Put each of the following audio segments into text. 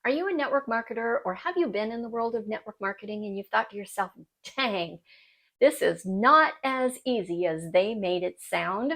Are you a network marketer, or have you been in the world of network marketing and you've thought to yourself, dang, this is not as easy as they made it sound?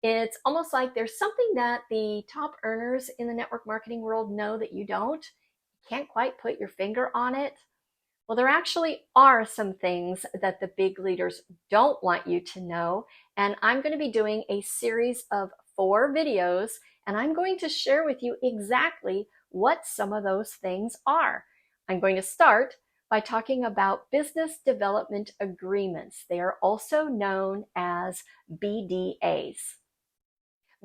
It's almost like there's something that the top earners in the network marketing world know that you don't. You can't quite put your finger on it. Well, there actually are some things that the big leaders don't want you to know. And I'm going to be doing a series of 4 videos, and I'm going to share with you exactly what some of those things are. I'm going to start by talking about business development agreements. They are also known as BDAs.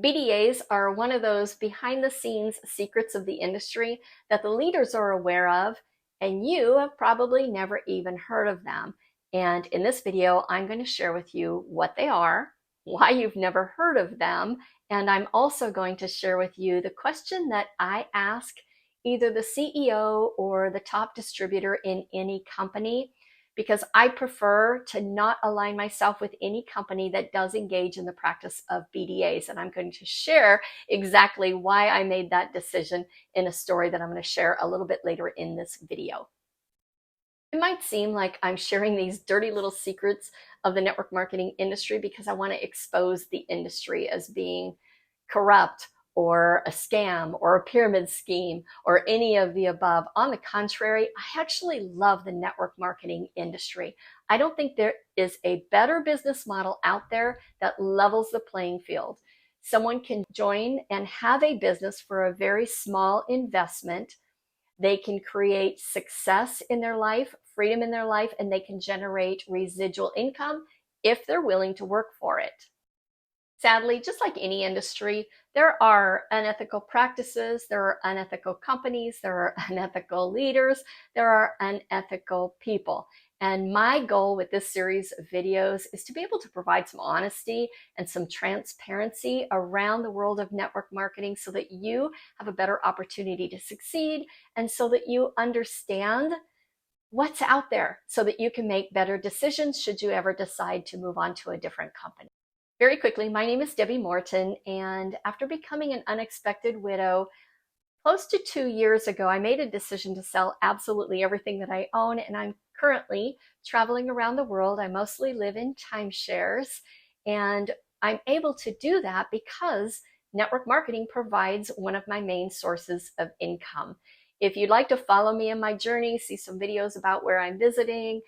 BDAs are one of those behind the scenes secrets of the industry that the leaders are aware of, and you have probably never even heard of them. And in this video, I'm going to share with you what they are, why you've never heard of them, and I'm also going to share with you the question that I ask either the CEO or the top distributor in any company, because I prefer to not align myself with any company that does engage in the practice of BDAs. And I'm going to share exactly why I made that decision in a story that I'm going to share a little bit later in this video. It might seem like I'm sharing these dirty little secrets of the network marketing industry because I want to expose the industry as being corrupt or a scam or a pyramid scheme or any of the above. On the contrary, I actually love the network marketing industry. I don't think there is a better business model out there that levels the playing field. Someone can join and have a business for a very small investment. They can create success in their life, freedom in their life, and they can generate residual income if they're willing to work for it. Sadly, just like any industry, there are unethical practices, there are unethical companies, there are unethical leaders, there are unethical people. And my goal with this series of videos is to be able to provide some honesty and some transparency around the world of network marketing so that you have a better opportunity to succeed and so that you understand what's out there so that you can make better decisions should you ever decide to move on to a different company. Very quickly, my name is Debbie Morton, and after becoming an unexpected widow close to 2 years ago, I made a decision to sell absolutely everything that I own, and I'm currently traveling around the world. I mostly live in timeshares, and I'm able to do that because network marketing provides one of my main sources of income. If you'd like to follow me in my journey, see some videos about where I'm visiting,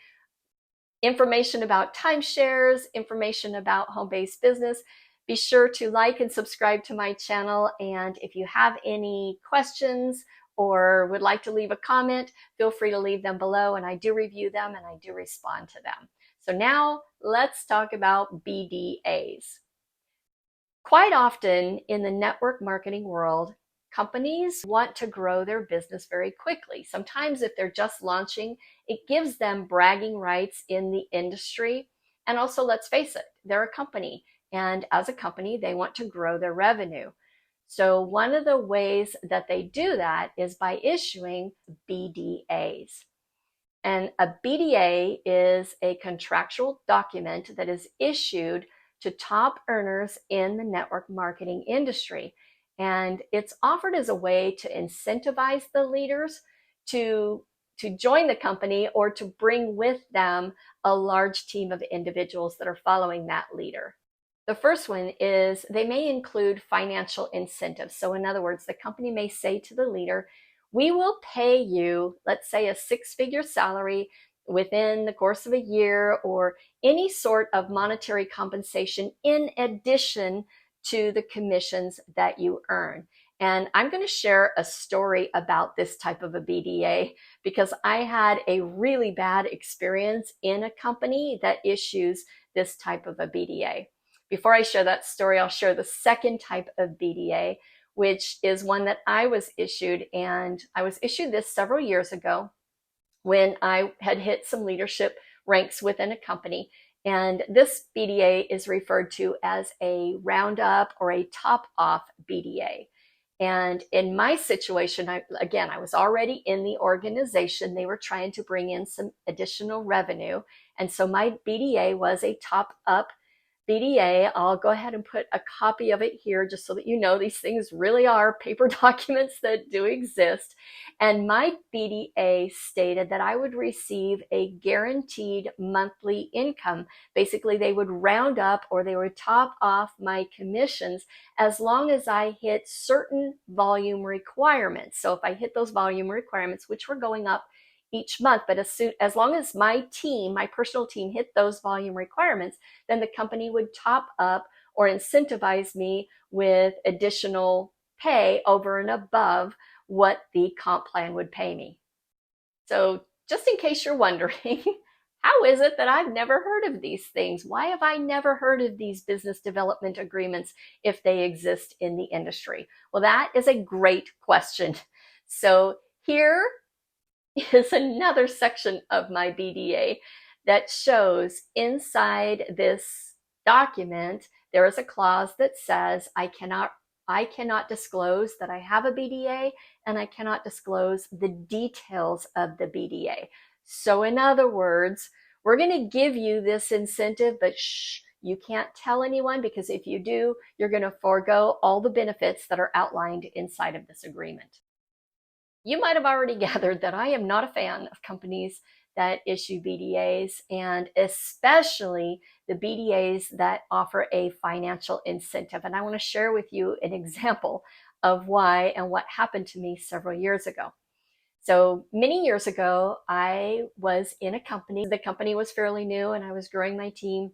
information about timeshares, information about home-based business, be sure to like and subscribe to my channel. And if you have any questions or would like to leave a comment, feel free to leave them below, and I do review them and I do respond to them. So now let's talk about BDAs. Quite often in the network marketing world, companies want to grow their business very quickly. Sometimes if they're just launching, it gives them bragging rights in the industry. And also, let's face it, they're a company. And as a company, they want to grow their revenue. So one of the ways that they do that is by issuing BDAs. And a BDA is a contractual document that is issued to top earners in the network marketing industry. And it's offered as a way to incentivize the leaders to join the company or to bring with them a large team of individuals that are following that leader. The first one is they may include financial incentives. So in other words, the company may say to the leader, we will pay you, let's say, a 6-figure salary within the course of a year, or any sort of monetary compensation in addition to the commissions that you earn. And I'm going to share a story about this type of a BDA because I had a really bad experience in a company that issues this type of a BDA. Before I share that story, I'll share the second type of BDA, which is one that I was issued. And I was issued this several years ago when I had hit some leadership ranks within a company. And this BDA is referred to as a roundup or a top off BDA. And in my situation, I was already in the organization. They were trying to bring in some additional revenue. And so my BDA was a top up BDA, I'll go ahead and put a copy of it here just so that you know these things really are paper documents that do exist. And my BDA stated that I would receive a guaranteed monthly income. Basically, they would round up or they would top off my commissions as long as I hit certain volume requirements. So if I hit those volume requirements, which were going up each month, but as long as my team, my personal team, hit those volume requirements, then the company would top up or incentivize me with additional pay over and above what the comp plan would pay me. So just in case you're wondering, how is it that I've never heard of these things? Why have I never heard of these business development agreements if they exist in the industry? Well, that is a great question. So here is another section of my BDA that shows inside this document, there is a clause that says I cannot disclose that I have a BDA, and I cannot disclose the details of the BDA. So in other words, we're going to give you this incentive, but shh, you can't tell anyone, because if you do, you're going to forego all the benefits that are outlined inside of this agreement. You might have already gathered that I am not a fan of companies that issue BDAs, and especially the BDAs that offer a financial incentive. And I want to share with you an example of why and what happened to me several years ago. So many years ago, I was in a company. The company was fairly new and I was growing my team.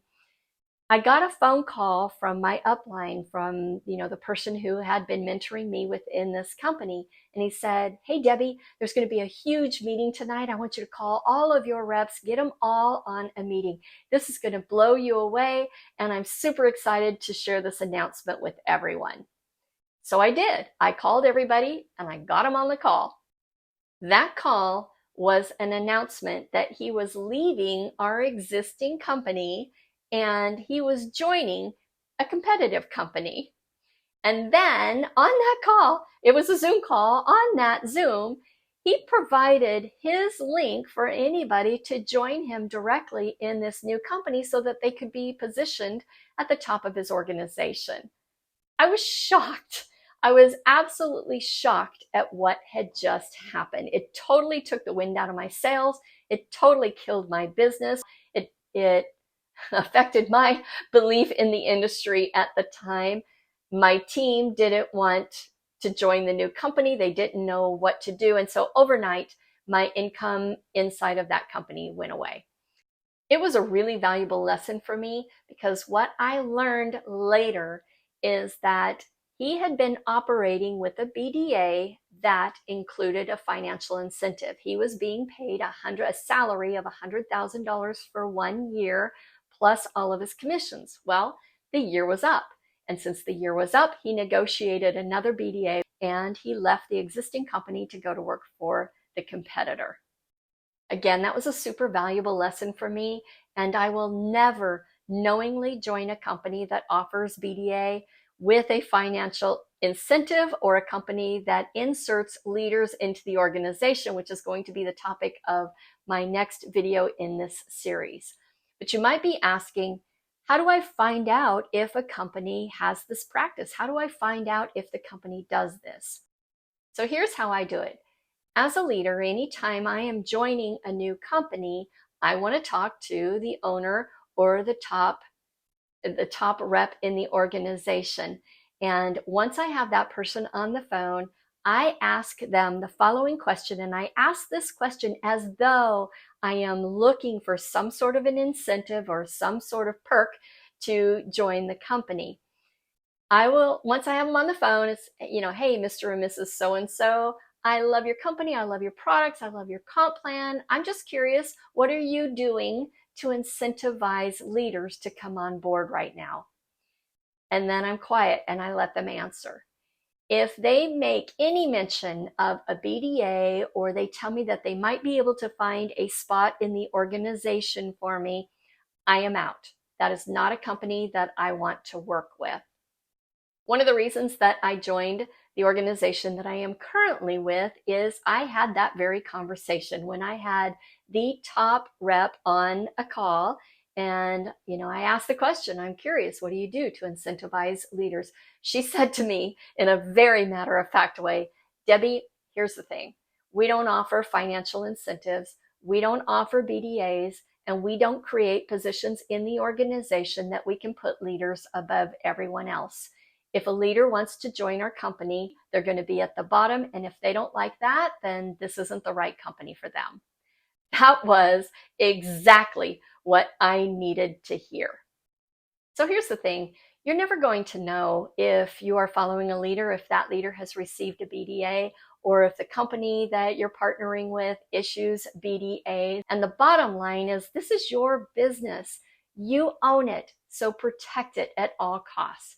I got a phone call from my upline, from the person who had been mentoring me within this company, and he said, "Hey Debbie, there's going to be a huge meeting tonight. I want you to call all of your reps, get them all on a meeting. This is going to blow you away, and I'm super excited to share this announcement with everyone." So I did. I called everybody and I got them on the call. That call was an announcement that he was leaving our existing company and he was joining a competitive company. And then on that call, it was a Zoom call, on that Zoom, he provided his link for anybody to join him directly in this new company so that they could be positioned at the top of his organization. I was shocked. I was absolutely shocked at what had just happened. It totally took the wind out of my sails. It totally killed my business. It affected my belief in the industry at the time. My team didn't want to join the new company. They didn't know what to do. And so overnight, my income inside of that company went away. It was a really valuable lesson for me, because what I learned later is that he had been operating with a BDA that included a financial incentive. He was being paid a salary of $100,000 for 1 year, plus all of his commissions. Well, the year was up. And since the year was up, he negotiated another BDA and he left the existing company to go to work for the competitor. Again, that was a super valuable lesson for me, and I will never knowingly join a company that offers BDA with a financial incentive, or a company that inserts leaders into the organization, which is going to be the topic of my next video in this series. But you might be asking, how do I find out if a company has this practice? How do I find out if the company does this? So here's how I do it. As a leader, anytime I am joining a new company, I want to talk to the owner or the top rep in the organization. And once I have that person on the phone, I ask them the following question, and I ask this question as though I am looking for some sort of an incentive or some sort of perk to join the company. I will, once I have them on the phone, it's, hey, Mr. and Mrs. So-and-so, I love your company, I love your products, I love your comp plan. I'm just curious, what are you doing to incentivize leaders to come on board right now? And then I'm quiet and I let them answer. If they make any mention of a BDA, or they tell me that they might be able to find a spot in the organization for me, I am out. That is not a company that I want to work with. One of the reasons that I joined the organization that I am currently with is I had that very conversation when I had the top rep on a call, And, I asked the question, I'm curious, what do you do to incentivize leaders? She said to me in a very matter-of-fact way, Debbie, here's the thing. We don't offer financial incentives. We don't offer BDAs, and we don't create positions in the organization that we can put leaders above everyone else. If a leader wants to join our company, they're going to be at the bottom. And if they don't like that, then this isn't the right company for them. That was exactly what I needed to hear. So here's the thing. You're never going to know if you are following a leader, if that leader has received a BDA, or if the company that you're partnering with issues BDAs. And the bottom line is this is your business. You own it, so protect it at all costs.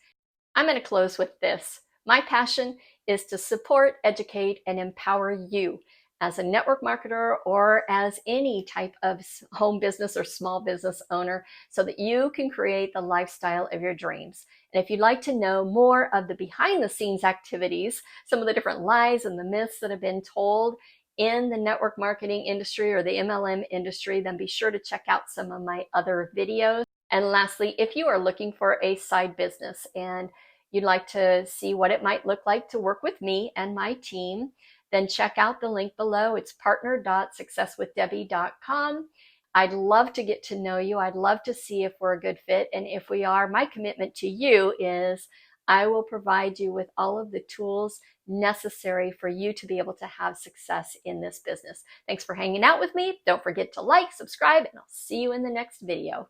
I'm going to close with this. My passion is to support, educate, and empower you as a network marketer or as any type of home business or small business owner so that you can create the lifestyle of your dreams. And if you'd like to know more of the behind the scenes activities, some of the different lies and the myths that have been told in the network marketing industry or the MLM industry, then be sure to check out some of my other videos. And lastly, if you are looking for a side business and you'd like to see what it might look like to work with me and my team, then check out the link below. It's partner.successwithdebbie.com. I'd love to get to know you. I'd love to see if we're a good fit. And if we are, my commitment to you is I will provide you with all of the tools necessary for you to be able to have success in this business. Thanks for hanging out with me. Don't forget to like, subscribe, and I'll see you in the next video.